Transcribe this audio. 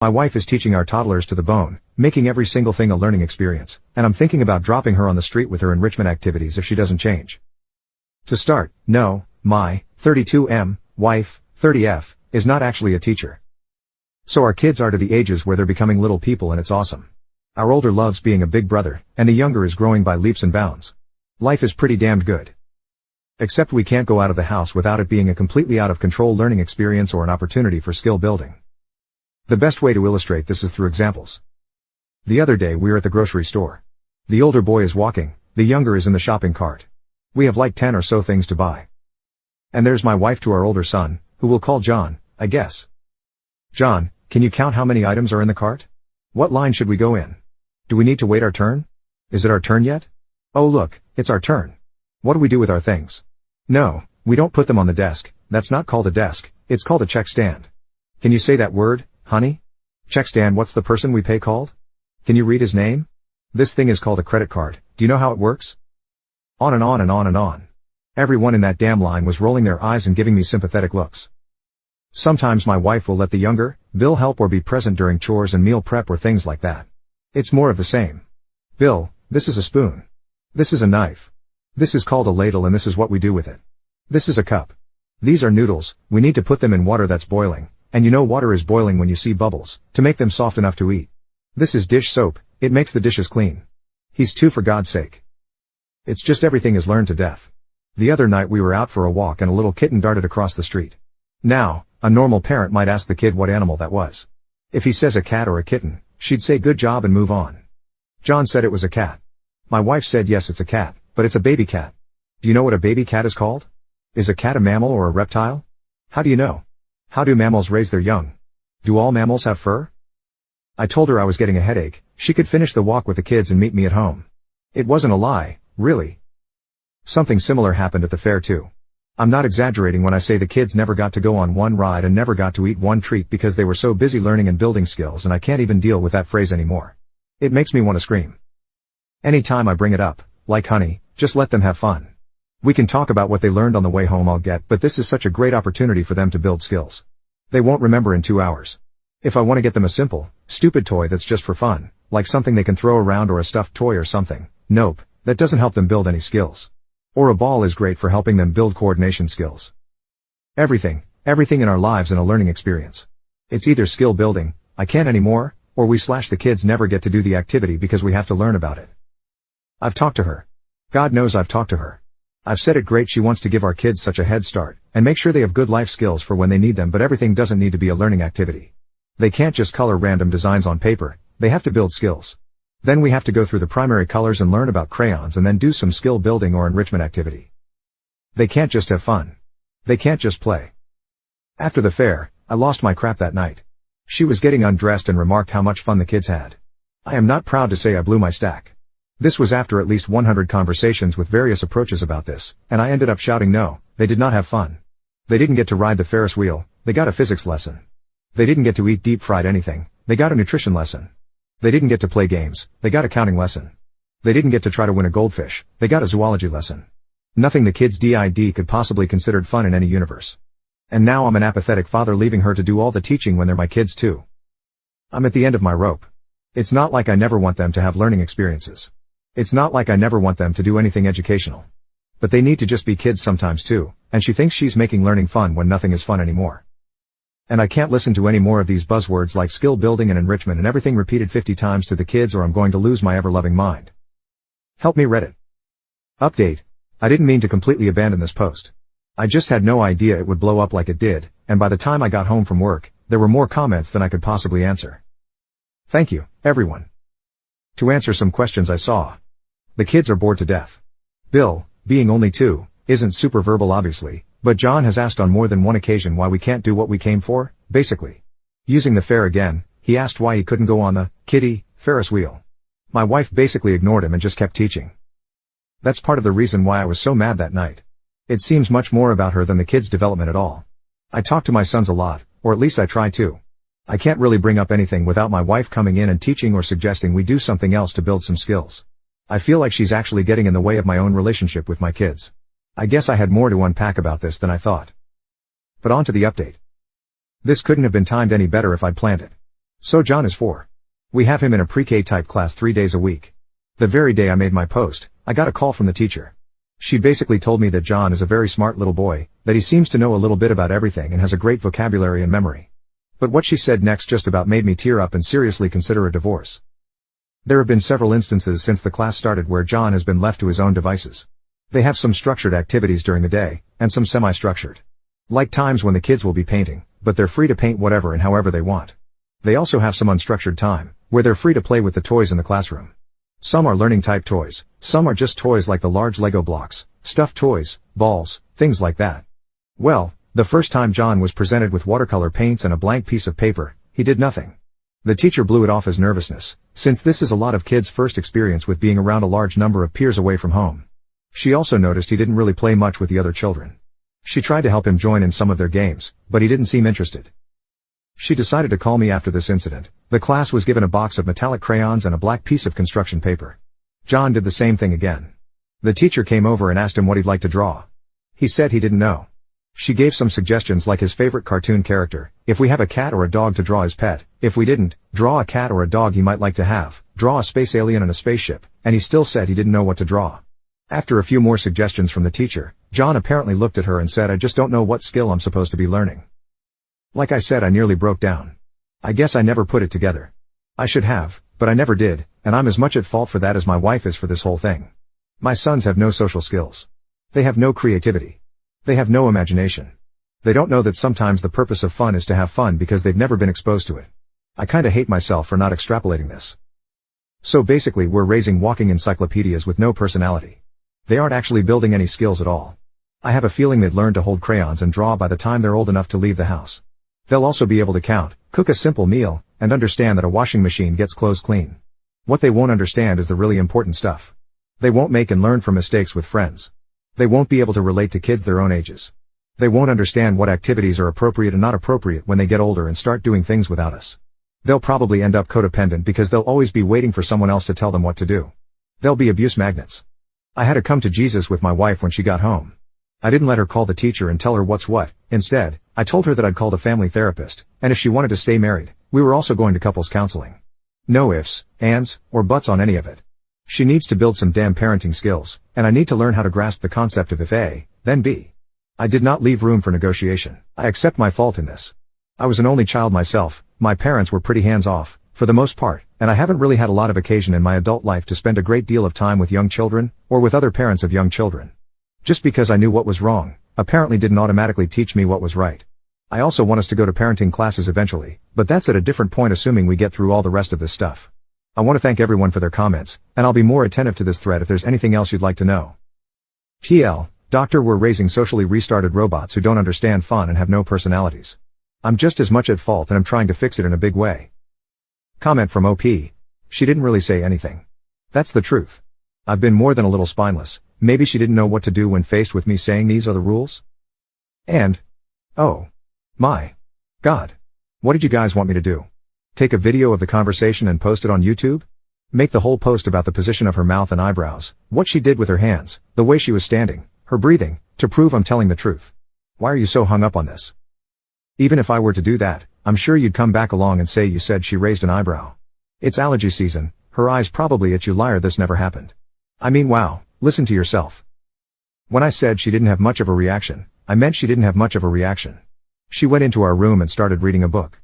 My wife is teaching our toddlers to the bone, making every single thing a learning experience, and I'm thinking about dropping her on the street with her enrichment activities if she doesn't change. To start, no, my 32M wife, 30F, is not actually a teacher. So our kids are to the ages where they're becoming little people, and it's awesome. Our older loves being a big brother, and the younger is growing by leaps and bounds. Life is pretty damned good. Except we can't go out of the house without it being a completely out of control learning experience or an opportunity for skill building. The best way to illustrate this is through examples. The other day we were at the grocery store. The older boy is walking, the younger is in the shopping cart. We have like 10 or so things to buy. And there's my wife to our older son, who we'll call John, I guess. John, can you count how many items are in the cart? What line should we go in? Do we need to wait our turn? Is it our turn yet? Oh look, it's our turn. What do we do with our things? No, we don't put them on the desk. That's not called a desk, it's called a check stand. Can you say that word, honey? Check stand. What's the person we pay called? Can you read his name? This thing is called a credit card. Do you know how it works? On and on and on and on. Everyone in that damn line was rolling their eyes and giving me sympathetic looks. Sometimes my wife will let the younger, Bill, help or be present during chores and meal prep or things like that. It's more of the same. Bill, this is a spoon. This is a knife. This is called a ladle, and this is what we do with it. This is a cup. These are noodles, we need to put them in water that's boiling, and you know water is boiling when you see bubbles, to make them soft enough to eat. This is dish soap, it makes the dishes clean. He's 2 for God's sake. It's just everything is learned to death. The other night we were out for a walk and a little kitten darted across the street. Now, a normal parent might ask the kid what animal that was. If he says a cat or a kitten, she'd say good job and move on. John said it was a cat. My wife said yes, it's a cat, but it's a baby cat. Do you know what a baby cat is called? Is a cat a mammal or a reptile? How do you know? How do mammals raise their young? Do all mammals have fur? I told her I was getting a headache, she could finish the walk with the kids and meet me at home. It wasn't a lie, really. Something similar happened at the fair too. I'm not exaggerating when I say the kids never got to go on one ride and never got to eat one treat because they were so busy learning and building skills, and I can't even deal with that phrase anymore. It makes me want to scream. Anytime I bring it up, like honey, just let them have fun. We can talk about what they learned on the way home, I'll get, but this is such a great opportunity for them to build skills. They won't remember in 2 hours. If I want to get them a simple, stupid toy that's just for fun, like something they can throw around or a stuffed toy or something, nope, that doesn't help them build any skills. Or a ball is great for helping them build coordination skills. Everything in our lives in a learning experience. It's either skill building, I can't anymore, or the kids never get to do the activity because we have to learn about it. I've talked to her. God knows I've talked to her. I've said it great, she wants to give our kids such a head start, and make sure they have good life skills for when they need them, but everything doesn't need to be a learning activity. They can't just color random designs on paper, they have to build skills. Then we have to go through the primary colors and learn about crayons and then do some skill building or enrichment activity. They can't just have fun. They can't just play. After the fair, I lost my crap that night. She was getting undressed and remarked how much fun the kids had. I am not proud to say I blew my stack. This was after at least 100 conversations with various approaches about this, and I ended up shouting no, they did not have fun. They didn't get to ride the Ferris wheel, they got a physics lesson. They didn't get to eat deep fried anything, they got a nutrition lesson. They didn't get to play games, they got a counting lesson. They didn't get to try to win a goldfish, they got a zoology lesson. Nothing the kids did could possibly considered fun in any universe. And now I'm an apathetic father leaving her to do all the teaching when they're my kids too. I'm at the end of my rope. It's not like I never want them to have learning experiences. It's not like I never want them to do anything educational. But they need to just be kids sometimes too, and she thinks she's making learning fun when nothing is fun anymore. And I can't listen to any more of these buzzwords like skill building and enrichment and everything repeated 50 times to the kids, or I'm going to lose my ever-loving mind. Help me, Reddit. Update. I didn't mean to completely abandon this post. I just had no idea it would blow up like it did, and by the time I got home from work, there were more comments than I could possibly answer. Thank you, everyone. To answer some questions I saw. The kids are bored to death. Bill, being only 2, isn't super verbal obviously, but John has asked on more than one occasion why we can't do what we came for, basically. Using the fair again, he asked why he couldn't go on the kiddie Ferris wheel. My wife basically ignored him and just kept teaching. That's part of the reason why I was so mad that night. It seems much more about her than the kids' development at all. I talk to my sons a lot, or at least I try to. I can't really bring up anything without my wife coming in and teaching or suggesting we do something else to build some skills. I feel like she's actually getting in the way of my own relationship with my kids. I guess I had more to unpack about this than I thought. But on to the update. This couldn't have been timed any better if I'd planned it. So John is 4. We have him in a pre-K type class 3 days a week. The very day I made my post, I got a call from the teacher. She basically told me that John is a very smart little boy, that he seems to know a little bit about everything and has a great vocabulary and memory. But what she said next just about made me tear up and seriously consider a divorce. There have been several instances since the class started where John has been left to his own devices. They have some structured activities during the day, and some semi-structured. Like times when the kids will be painting, but they're free to paint whatever and however they want. They also have some unstructured time, where they're free to play with the toys in the classroom. Some are learning type toys, some are just toys like the large Lego blocks, stuffed toys, balls, things like that. Well, the first time John was presented with watercolor paints and a blank piece of paper, he did nothing. The teacher blew it off as nervousness, since this is a lot of kids' first experience with being around a large number of peers away from home. She also noticed he didn't really play much with the other children. She tried to help him join in some of their games, but he didn't seem interested. She decided to call me after this incident. The class was given a box of metallic crayons and a black piece of construction paper. John did the same thing again. The teacher came over and asked him what he'd like to draw. He said he didn't know. She gave some suggestions like his favorite cartoon character, if we have a cat or a dog to draw his pet, if we didn't, draw a cat or a dog he might like to have, draw a space alien and a spaceship, and he still said he didn't know what to draw. After a few more suggestions from the teacher, John apparently looked at her and said, I just don't know what skill I'm supposed to be learning. Like I said, I nearly broke down. I guess I never put it together. I should have, but I never did, and I'm as much at fault for that as my wife is for this whole thing. My sons have no social skills. They have no creativity. They have no imagination. They don't know that sometimes the purpose of fun is to have fun because they've never been exposed to it. I kinda hate myself for not extrapolating this. So basically we're raising walking encyclopedias with no personality. They aren't actually building any skills at all. I have a feeling they'd learn to hold crayons and draw by the time they're old enough to leave the house. They'll also be able to count, cook a simple meal, and understand that a washing machine gets clothes clean. What they won't understand is the really important stuff. They won't make and learn from mistakes with friends. They won't be able to relate to kids their own ages. They won't understand what activities are appropriate and not appropriate when they get older and start doing things without us. They'll probably end up codependent because they'll always be waiting for someone else to tell them what to do. They'll be abuse magnets. I had to come to Jesus with my wife when she got home. I didn't let her call the teacher and tell her what's what. Instead, I told her that I'd called a family therapist, and if she wanted to stay married, we were also going to couples counseling. No ifs, ands, or buts on any of it. She needs to build some damn parenting skills, and I need to learn how to grasp the concept of if A, then B. I did not leave room for negotiation. I accept my fault in this. I was an only child myself, my parents were pretty hands-off, for the most part, and I haven't really had a lot of occasion in my adult life to spend a great deal of time with young children, or with other parents of young children. Just because I knew what was wrong, apparently didn't automatically teach me what was right. I also want us to go to parenting classes eventually, but that's at a different point assuming we get through all the rest of this stuff. I want to thank everyone for their comments, and I'll be more attentive to this thread if there's anything else you'd like to know. TL, Doctor, we're raising socially restarted robots who don't understand fun and have no personalities. I'm just as much at fault and I'm trying to fix it in a big way. Comment from OP. She didn't really say anything. That's the truth. I've been more than a little spineless. Maybe she didn't know what to do when faced with me saying these are the rules? And, oh my God. What did you guys want me to do? Take a video of the conversation and post it on YouTube? Make the whole post about the position of her mouth and eyebrows, what she did with her hands, the way she was standing, her breathing, to prove I'm telling the truth. Why are you so hung up on this? Even if I were to do that, I'm sure you'd come back along and say you said she raised an eyebrow. It's allergy season, her eyes probably itch. You liar, this never happened. I mean, wow, listen to yourself. When I said she didn't have much of a reaction, I meant she didn't have much of a reaction. She went into our room and started reading a book.